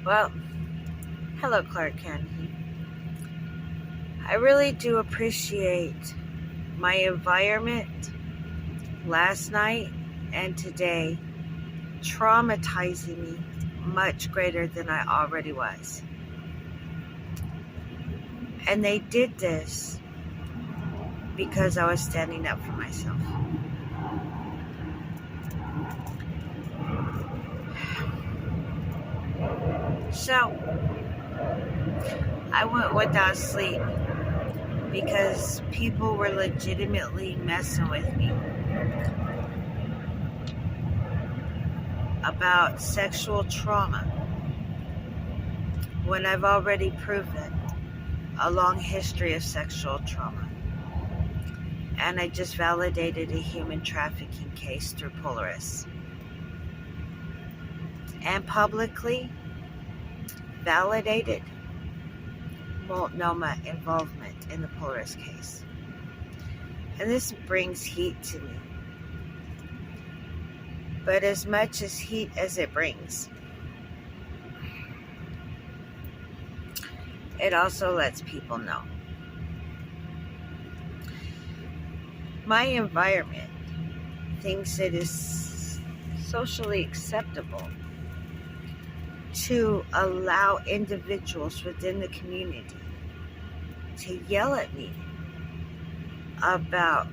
Well, hello, Clark Kent. I really do appreciate my environment last night and today traumatizing me much greater than I already was. And they did this because I was standing up for myself. So, I went without sleep because people were legitimately messing with me about sexual trauma when I've already proven a long history of sexual trauma. And I just validated a human trafficking case through Polaris. And publicly validated Multnomah involvement in the Polaris case. And this brings heat to me. But as much as heat as it brings, it also lets people know. My environment thinks it is socially acceptable to allow individuals within the community to yell at me about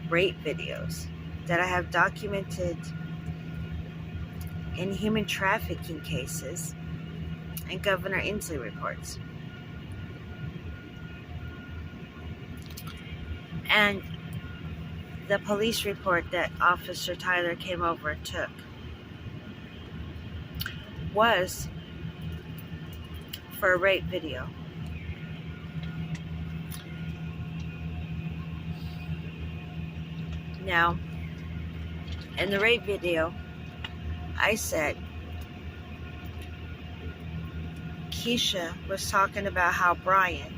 rape videos that I have documented in human trafficking cases and Governor Inslee reports. And the police report that Officer Tyler came over and took was for a rape video. Now, in the rape video, I said Keisha was talking about how Brian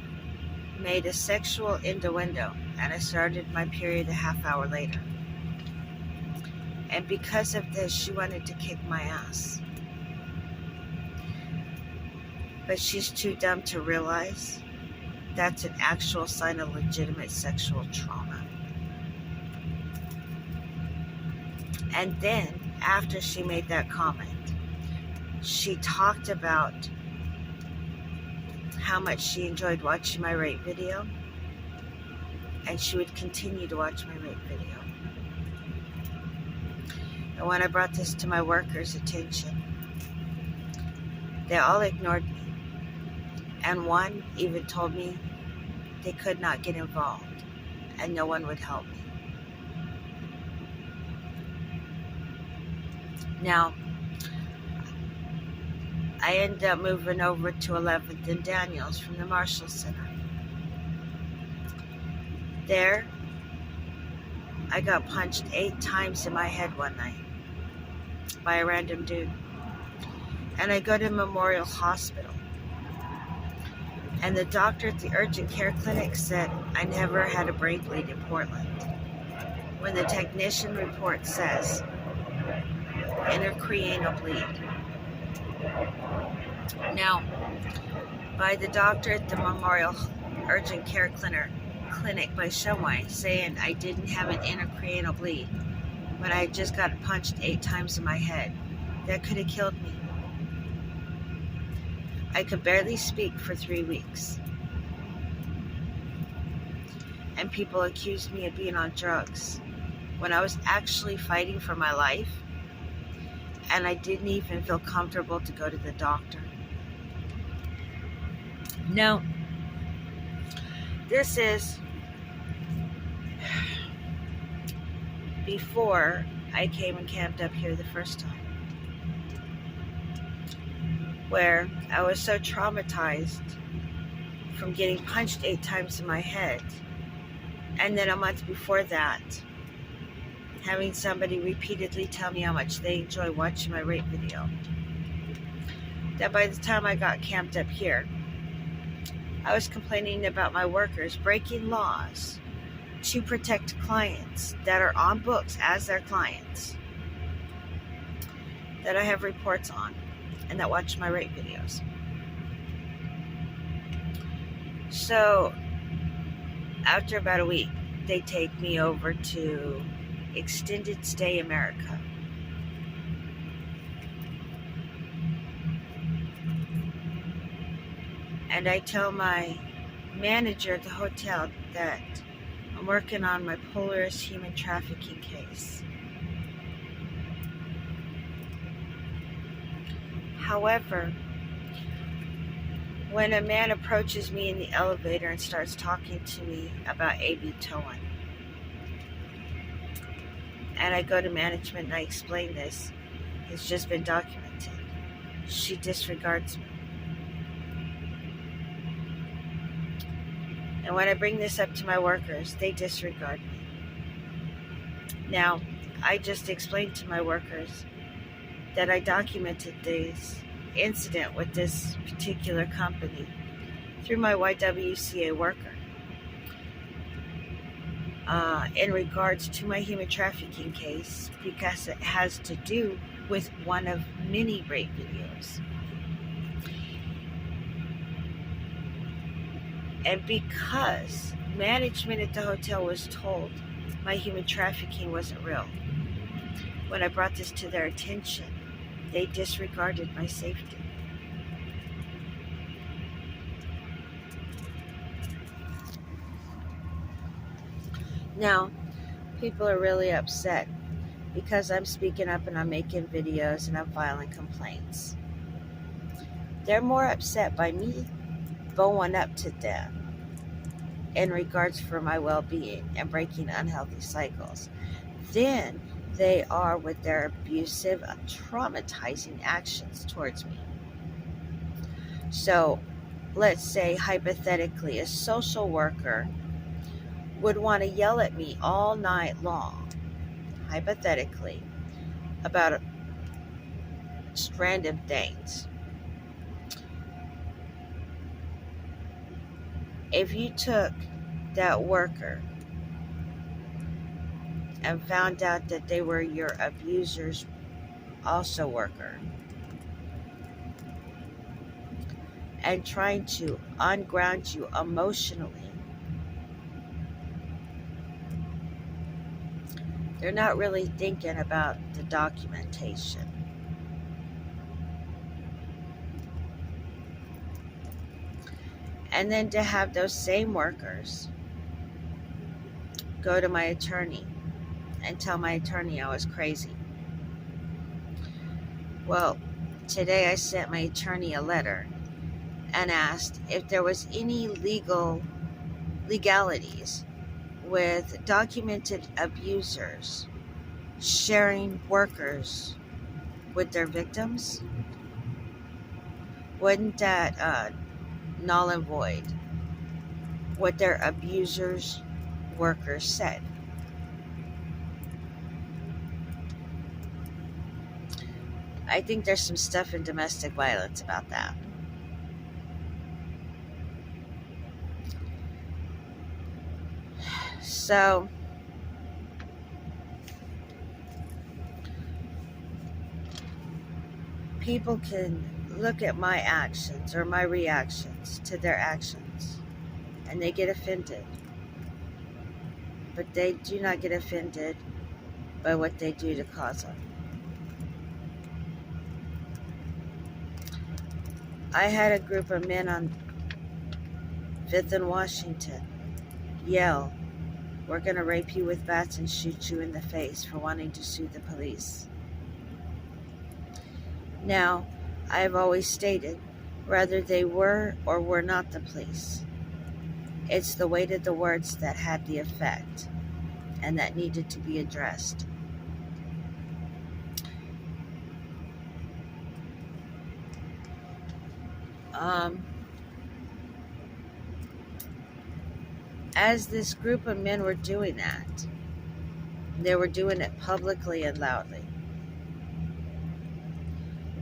made a sexual innuendo and I started my period a half hour later. And because of this, she wanted to kick my ass. But she's too dumb to realize that's an actual sign of legitimate sexual trauma. And then, after she made that comment, she talked about how much she enjoyed watching my rape video, and she would continue to watch my rape video. And when I brought this to my workers' attention, they all ignored me. And one even told me they could not get involved and no one would help me. Now, I ended up moving over to 11th and Daniels from the Marshall Center. There, I got punched 8 times in my head one night by a random dude. And I go to Memorial Hospital. And the doctor at the urgent care clinic said I never had a brain bleed in Portland. When the technician report says intracranial bleed. Now, by the doctor at the Memorial Urgent Care Clinic by Shumway saying I didn't have an intracranial bleed when I had just got punched 8 times in my head, that could have killed me. I could barely speak for 3 weeks. And people accused me of being on drugs when I was actually fighting for my life, and I didn't even feel comfortable to go to the doctor. No, this is before I came and camped up here the first time, where I was so traumatized from getting punched 8 times in my head, and then a month before that, having somebody repeatedly tell me how much they enjoy watching my rape video, that by the time I got camped up here, I was complaining about my workers breaking laws to protect clients that are on books as their clients, that I have reports on. and that watch my rape videos. So after about a week, they take me over to Extended Stay America. And I tell my manager at the hotel that I'm working on my Polaris Human Trafficking case. However, when a man approaches me in the elevator and starts talking to me about A.B. Towan, and I go to management and I explain this, it's just been documented. She disregards me. And when I bring this up to my workers, they disregard me. Now, I just explained to my workers that I documented this incident with this particular company through my YWCA worker in regards to my human trafficking case, because it has to do with one of many rape videos. And because management at the hotel was told my human trafficking wasn't real, when I brought this to their attention, they disregarded my safety. Now, people are really upset because I'm speaking up and I'm making videos and I'm filing complaints. They're more upset by me bowing up to them in regards for my well-being and breaking unhealthy cycles than they are with their abusive, traumatizing actions towards me. So, let's say hypothetically, a social worker would want to yell at me all night long, hypothetically, about random things. If you took that worker and found out that they were your abuser's also worker and trying to unground you emotionally, they're not really thinking about the documentation. And then to have those same workers go to my attorney and tell my attorney I was crazy. Well, today I sent my attorney a letter and asked if there was any legalities with documented abusers sharing workers with their victims. Wouldn't that null and void what their abusers' workers said? I think there's some stuff in domestic violence about that. So, people can look at my actions or my reactions to their actions and they get offended. But they do not get offended by what they do to cause them. I had a group of men on 5th and Washington yell, "We're going to rape you with bats and shoot you in the face for wanting to sue the police." Now, I have always stated, whether they were or were not the police, it's the weight of the words that had the effect and that needed to be addressed. As this group of men were doing that, they were doing it publicly and loudly.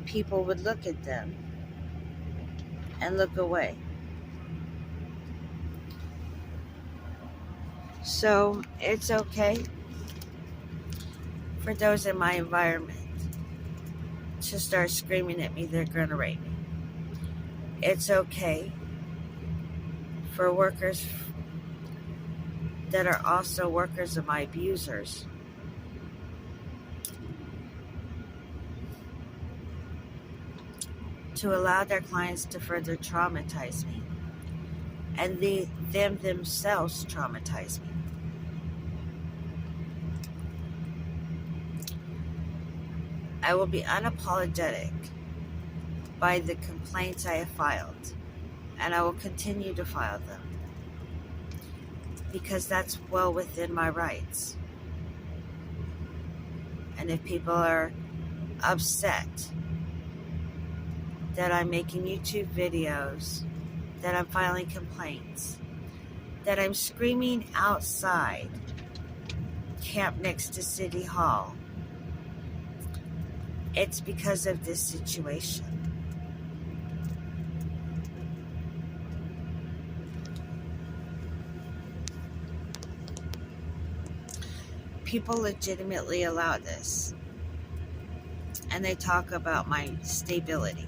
People would look at them and look away. So it's okay for those in my environment to start screaming at me they're going to rape me. It's okay for workers that are also workers of my abusers to allow their clients to further traumatize me, and them themselves traumatize me. I will be unapologetic by the complaints I have filed, and I will continue to file them because that's well within my rights. And if people are upset that I'm making YouTube videos, that I'm filing complaints, that I'm screaming outside camp next to City Hall, it's because of this situation. People legitimately allow this, and they talk about my stability.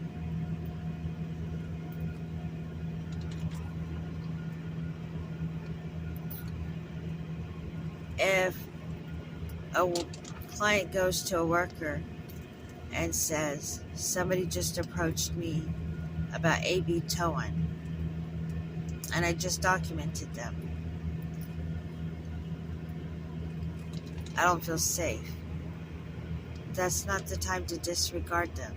If a client goes to a worker and says, somebody just approached me about A.B. Towan, and I just documented them, I don't feel safe. That's not the time to disregard them.